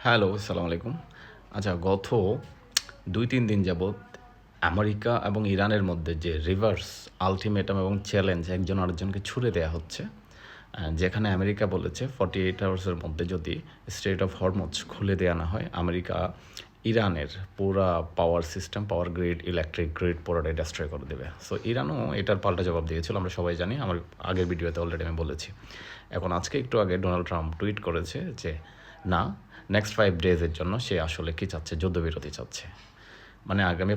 Hello, আসসালামু আলাইকুম। আচ্ছা, গত ২-৩ দিন যাবৎ আমেরিকা এবং ইরানের মধ্যে যে রিভার্স আল্টিমেটাম এবং চ্যালেঞ্জ একজন আরেকজনকে ছুড়ে দেয়া হচ্ছে। যেখানে আমেরিকা বলেছে 48 আওয়ার্সের মধ্যে যদি স্ট্রেইট অফ হরমুজ খুলে দেয়া না হয়, আমেরিকা ইরানের পুরা power system, power grid, electric grid পুরোটাই ডেস্ট্রয় করে দেবে। সো ইরানও এটার পাল্টা জবাব দিয়েছিল, আমরা সবাই জানি। আমার আগের ভিডিওতে অলরেডি আমি বলেছি। এখন আজকে একটু আগে ডোনাল্ড ট্রাম্প টুইট করেছে যে না, নেক্সট 5 ডেজের জন্য সে আসলে কী চাচ্ছে, যুদ্ধবিরতি চাচ্ছে। মানে আগামী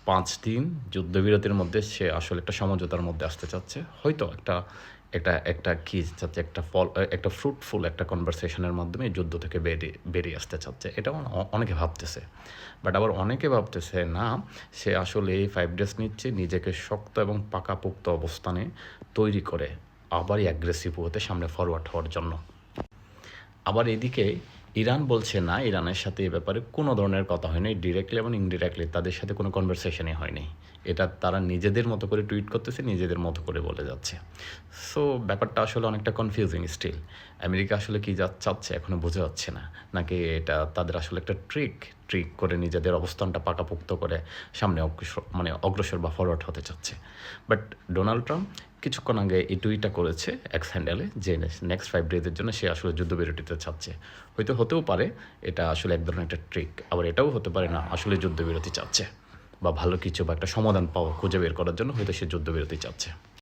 5 দিন যুদ্ধবিরতির মধ্যে সে আসলে একটা সমঝোতার মধ্যে আসতে চাচ্ছে। হয়তো একটা একটা একটা কী চাচ্ছে, একটা ফ্রুটফুল একটা কনভারসেশনের মাধ্যমে এই যুদ্ধ থেকে বেরিয়ে আসতে চাচ্ছে। এটাও অনেকে ভাবতেছে। বাট আবার অনেকে ভাবতেছে না, সে আসলে এই 5 ডেজ নিচ্ছে নিজেকে শক্ত এবং পাকাপোক্ত অবস্থানে তৈরি করে আবারই অ্যাগ্রেসিভ হতে সামনে ফরওয়ার্ড হওয়ার জন্য। আবার এদিকে ইরান বলছে না, ইরানের সাথে এ ব্যাপারে কোনো ধরনের কথা হয়নি, ডিরেক্টলি এবং ইনডিরেক্টলি তাদের সাথে কোনো কনভারসেশনই হয়নি। এটা তারা নিজেদের মতো করে টুইট করতেছে, নিজেদের মতো করে বলে যাচ্ছে। সো ব্যাপারটা আসলে অনেকটা কনফিউজিং স্টিল। আমেরিকা আসলে কী চাচ্ছে এখনও বোঝা যাচ্ছে না, নাকি এটা তাদের আসলে একটা ট্রিক করে নিজেদের অবস্থানটা পাকাপোক্ত করে সামনে অগ্রসর বা ফরওয়ার্ড হতে চাচ্ছে। বাট ডোনাল্ড ট্রাম্প কিছুক্ষণ আগে এই টুইটটা করেছে এক্স হ্যান্ডেলে যে নেক্সট 5 ডেজের জন্য সে আসলে যুদ্ধবিরতিতে চাচ্ছে। হতেও পারে এটা আসলে এক ধরনের একটা ট্রিক, আবার এটাও হতে পারে না আসলে যুদ্ধবিরতি চাচ্ছে, বা ভালো কিছু বা একটা সমাধান খুঁজে বের করার জন্য হয়তো সে যুদ্ধবিরতি চাচ্ছে।